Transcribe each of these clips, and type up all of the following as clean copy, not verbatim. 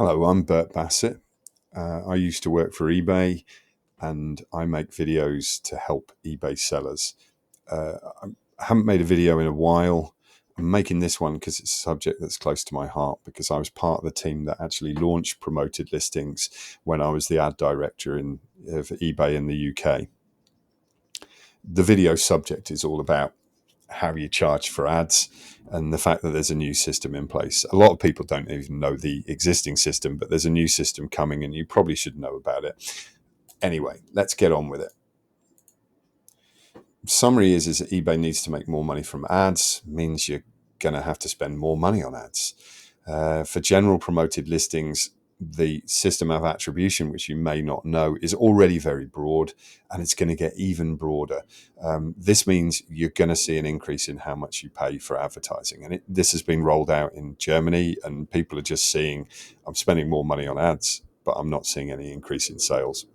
Hello, I'm Bert Bassett. I used to work for eBay and I make videos to help eBay sellers. I haven't made a video in a while. I'm making this one because it's a subject that's close to my heart because I was part of the team that actually launched promoted listings when I was the ad director of eBay in the UK. The video subject is all about how you charge for ads and the fact that there's a new system in place. A lot of people don't even know the existing system, but there's a new system coming and you probably should know about it. Anyway, let's get on with it. Summary is that eBay needs to make more money from ads, means you're going to have to spend more money on ads. For general promoted listings, the system of attribution, which you may not know, is already very broad and it's going to get even broader. This means you're going to see an increase in how much you pay for advertising. And this has been rolled out in Germany and people are just seeing, I'm spending more money on ads, but I'm not seeing any increase in sales.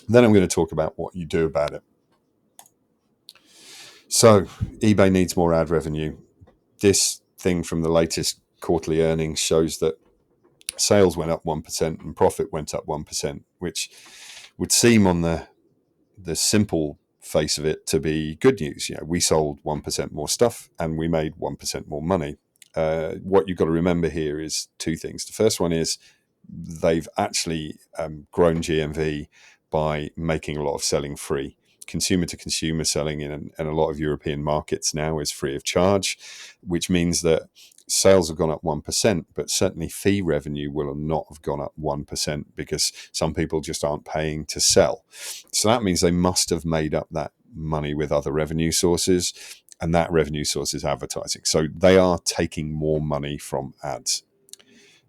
Then I'm going to talk about what you do about it. So eBay needs more ad revenue. This thing from the latest quarterly earnings shows that sales went up 1% and profit went up 1%, which would seem on the simple face of it to be good news. We sold 1% more stuff and we made 1% more money. What you've got to remember here is two things. The first one is they've actually grown GMV by making a lot of selling free. Consumer to consumer selling in a lot of European markets now is free of charge, which means that sales have gone up 1%, but certainly fee revenue will not have gone up 1% because some people just aren't paying to sell. So that means they must have made up that money with other revenue sources, and that revenue source is advertising. So they are taking more money from ads.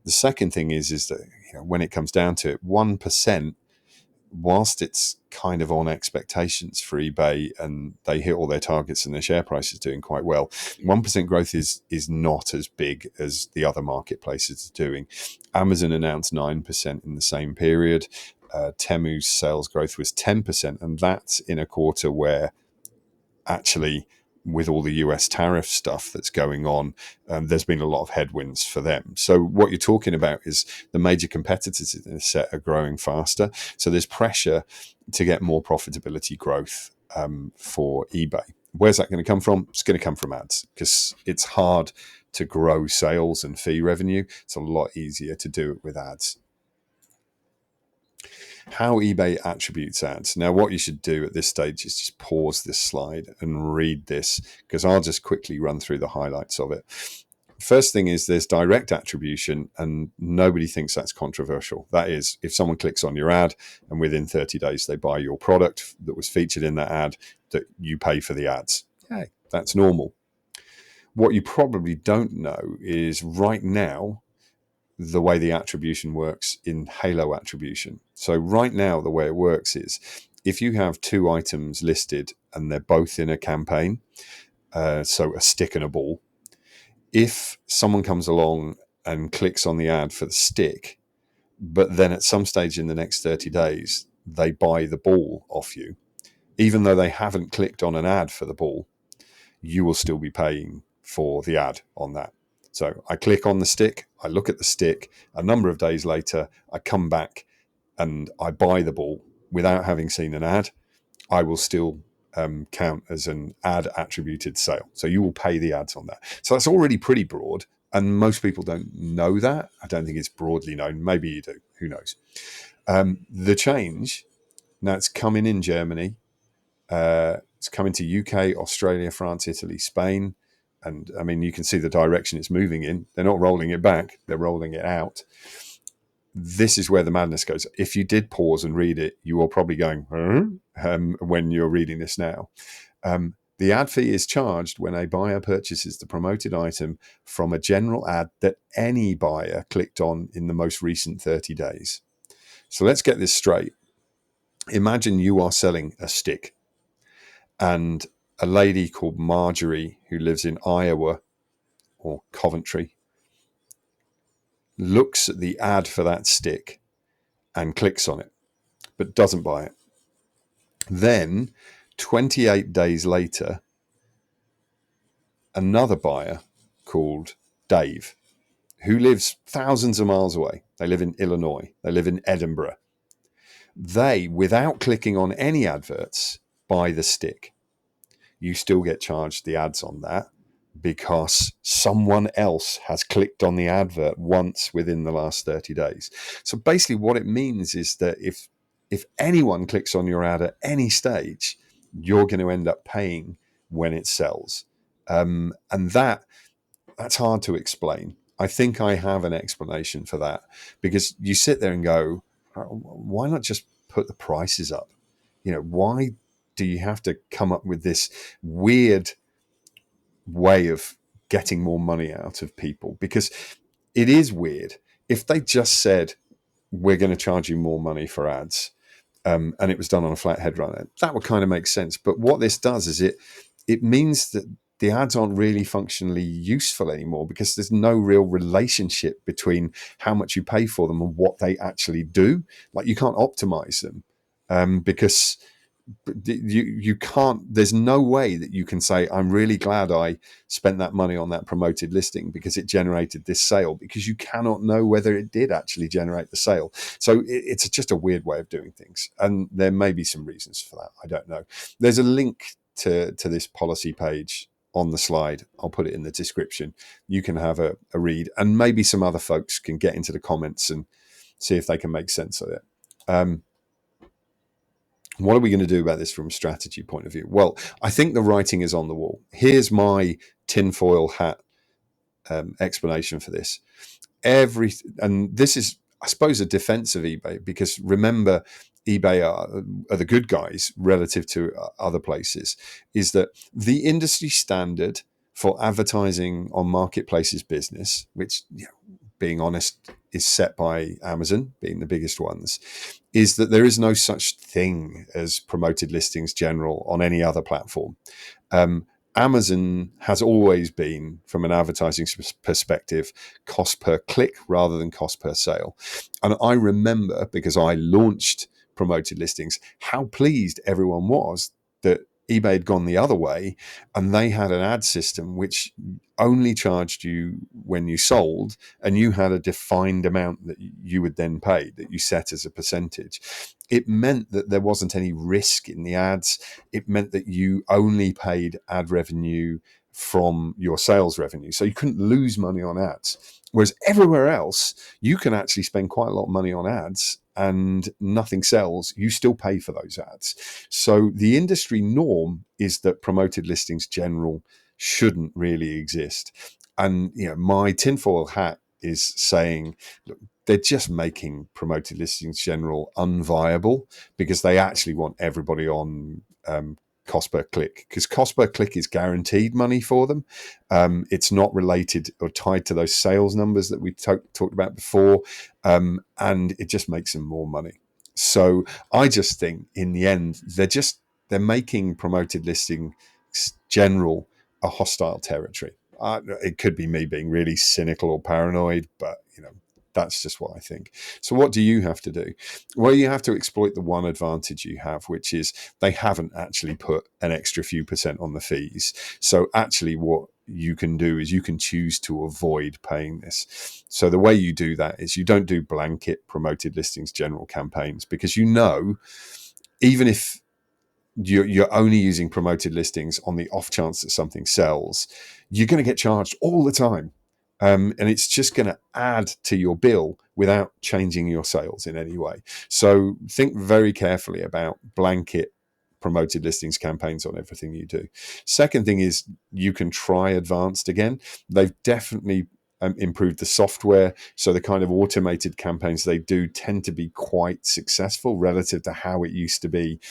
The second thing is that when it comes down to it, 1%, whilst it's kind of on expectations for eBay and they hit all their targets and their share price is doing quite well, 1% growth is not as big as the other marketplaces are doing. Amazon announced 9% in the same period. Temu's sales growth was 10%, and that's in a quarter where actually, with all the US tariff stuff that's going on, there's been a lot of headwinds for them. So what you're talking about is the major competitors in this set are growing faster. So there's pressure to get more profitability growth for eBay. Where's that going to come from? It's going to come from ads because it's hard to grow sales and fee revenue. It's a lot easier to do it with ads. How eBay attributes ads. Now, what you should do at this stage is just pause this slide and read this because I'll just quickly run through the highlights of it. First thing is there's direct attribution, and nobody thinks that's controversial. That is, if someone clicks on your ad and within 30 days they buy your product that was featured in that ad, that you pay for the ads. Hey, that's normal. What you probably don't know is right now, the way the attribution works in Halo attribution. So right now, the way it works is if you have two items listed and they're both in a campaign, so a stick and a ball, if someone comes along and clicks on the ad for the stick, but then at some stage in the next 30 days, they buy the ball off you, even though they haven't clicked on an ad for the ball, you will still be paying for the ad on that. So I click on the stick, I look at the stick, a number of days later, I come back and I buy the ball without having seen an ad, I will still count as an ad attributed sale. So you will pay the ads on that. So that's already pretty broad. And most people don't know that. I don't think it's broadly known. Maybe you do. Who knows? The change, now it's coming in Germany. It's coming to UK, Australia, France, Italy, Spain. And I mean, you can see the direction it's moving in. They're not rolling it back. They're rolling it out. This is where the madness goes. If you did pause and read it, you are probably going, when you're reading this now. The ad fee is charged when a buyer purchases the promoted item from a general ad that any buyer clicked on in the most recent 30 days. So let's get this straight. Imagine you are selling a stick and a lady called Marjorie, who lives in Iowa or Coventry, looks at the ad for that stick and clicks on it, but doesn't buy it. Then 28 days later, another buyer called Dave, who lives thousands of miles away. They live in Illinois. They live in Edinburgh. They, without clicking on any adverts, buy the stick. You still get charged the ads on that because someone else has clicked on the advert once within the last 30 days. So basically what it means is that if anyone clicks on your ad at any stage, you're going to end up paying when it sells. And that's hard to explain. I think I have an explanation for that, because you sit there and go, why not just put the prices up? Why do you have to come up with this weird way of getting more money out of people? Because it is weird. If they just said, we're going to charge you more money for ads, and it was done on a flat headline, that would kind of make sense. But what this does is it means that the ads aren't really functionally useful anymore, because there's no real relationship between how much you pay for them and what they actually do. Like, you can't optimize them, because you can't. There's no way that you can say, I'm really glad I spent that money on that promoted listing because it generated this sale, because you cannot know whether it did actually generate the sale. So it's just a weird way of doing things, and there may be some reasons for that. I don't know. There's a link to this policy page on the slide. I'll put it in the description. You can have a read, and maybe some other folks can get into the comments and see if they can make sense of it. What are we going to do about this from a strategy point of view? Well, I think the writing is on the wall. Here's my tinfoil hat explanation for this. And this is, I suppose, a defense of eBay, because remember, eBay are the good guys relative to other places, is that the industry standard for advertising on marketplaces business, which, being honest, is set by Amazon, being the biggest ones, is that there is no such thing as promoted listings general on any other platform. Amazon has always been, from an advertising perspective, cost per click rather than cost per sale. And I remember, because I launched promoted listings, how pleased everyone was that eBay had gone the other way, and they had an ad system which only charged you when you sold, and you had a defined amount that you would then pay, that you set as a percentage. It meant that there wasn't any risk in the ads. It meant that you only paid ad revenue from your sales revenue, so you couldn't lose money on ads. Whereas everywhere else, you can actually spend quite a lot of money on ads and nothing sells. You still pay for those ads. So the industry norm is that promoted listings general shouldn't really exist. And my tinfoil hat is saying, look, they're just making promoted listings general unviable, because they actually want everybody on cost per click, because cost per click is guaranteed money for them. It's not related or tied to those sales numbers that we talked about before, and it just makes them more money. So I just think in the end, they're making promoted listing general a hostile territory. It could be me being really cynical or paranoid, but that's just what I think. So what do you have to do? Well, you have to exploit the one advantage you have, which is they haven't actually put an extra few percent on the fees. So actually what you can do is you can choose to avoid paying this. So the way you do that is you don't do blanket promoted listings general campaigns, because even if you're only using promoted listings on the off chance that something sells, you're going to get charged all the time. And it's just going to add to your bill without changing your sales in any way. So think very carefully about blanket promoted listings campaigns on everything you do. Second thing is, you can try advanced again. They've definitely improved the software, so the kind of automated campaigns they do tend to be quite successful relative to how it used to be,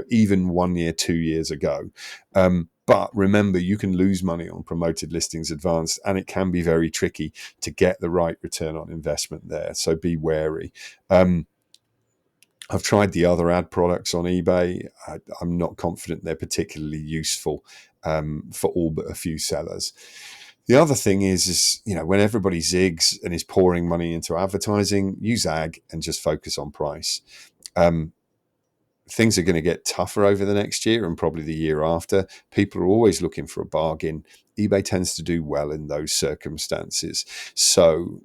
even 1 year, 2 years ago. But remember, you can lose money on promoted listings advanced, and it can be very tricky to get the right return on investment there. So be wary. I've tried the other ad products on eBay. I'm not confident they're particularly useful for all but a few sellers. The other thing is when everybody zigs and is pouring money into advertising, use ag and just focus on price. Things are going to get tougher over the next year and probably the year after. People are always looking for a bargain. eBay tends to do well in those circumstances. So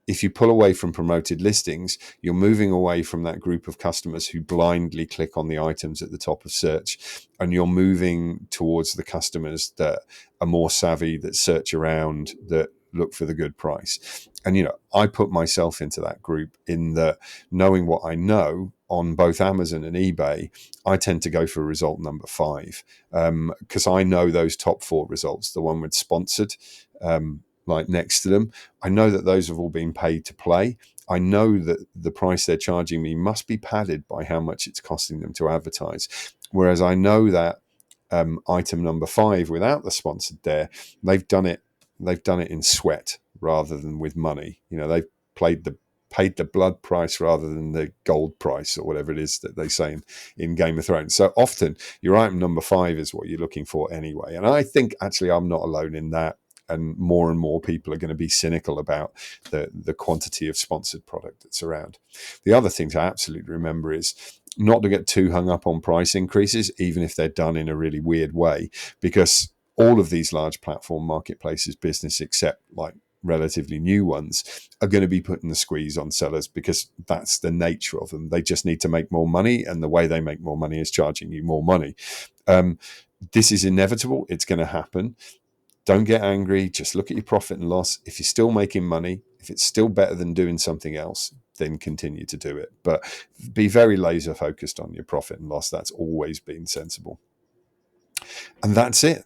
if you pull away from promoted listings, you're moving away from that group of customers who blindly click on the items at the top of search, and you're moving towards the customers that are more savvy, that search around, that look for the good price. And, I put myself into that group, in that, knowing what I know on both Amazon and eBay, I tend to go for result number 5, because I know those top 4 results, the one with sponsored, like next to them, I know that those have all been paid to play. I know that the price they're charging me must be padded by how much it's costing them to advertise. Whereas I know that item number 5 without the sponsored there, they've done it in sweat rather than with money. They've paid the blood price rather than the gold price, or whatever it is that they say in Game of Thrones. So often your item number 5 is what you're looking for anyway. And I think actually I'm not alone in that. And more people are going to be cynical about the quantity of sponsored product that's around. The other thing to absolutely remember is not to get too hung up on price increases, even if they're done in a really weird way, because all of these large platform marketplaces, business except like relatively new ones, are going to be putting the squeeze on sellers, because that's the nature of them. They just need to make more money, and the way they make more money is charging you more money. This is inevitable. It's going to happen. Don't get angry. Just look at your profit and loss. If you're still making money, if it's still better than doing something else, then continue to do it. But be very laser focused on your profit and loss. That's always been sensible. And that's it.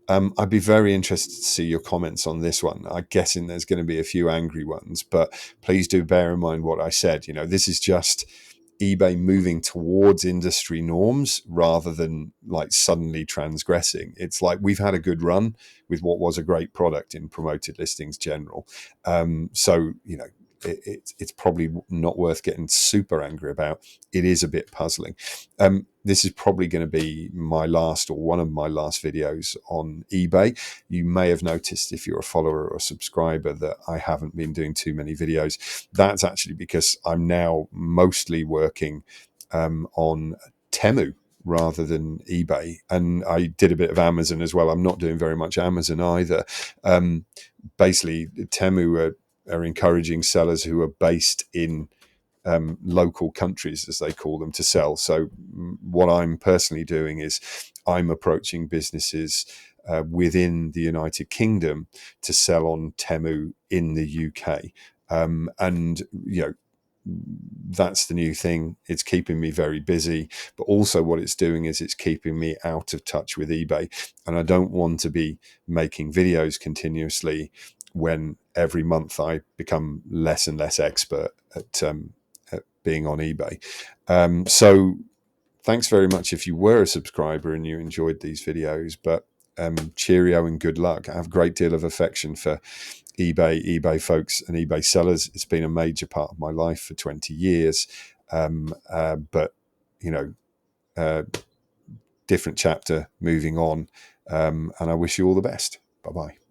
I'd be very interested to see your comments on this one. I'm guessing there's going to be a few angry ones, but please do bear in mind what I said. This is just eBay moving towards industry norms rather than like suddenly transgressing. It's like we've had a good run with what was a great product in promoted listings general. So, it's probably not worth getting super angry about. It is a bit puzzling. This is probably going to be my last, or one of my last videos on eBay. You may have noticed, if you're a follower or a subscriber, that I haven't been doing too many videos. That's actually because I'm now mostly working on Temu rather than eBay. And I did a bit of Amazon as well. I'm not doing very much Amazon either. Basically, Temu are encouraging sellers who are based in local countries, as they call them, to sell. So what I'm personally doing is I'm approaching businesses within the United Kingdom to sell on Temu in the UK. And, that's the new thing. It's keeping me very busy, but also what it's doing is it's keeping me out of touch with eBay. And I don't want to be making videos continuously when every month I become less and less expert at being on eBay. So thanks very much if you were a subscriber and you enjoyed these videos, but cheerio and good luck. I have a great deal of affection for eBay folks and eBay sellers. It's been a major part of my life for 20 years. But, different chapter moving on. And I wish you all the best. Bye-bye.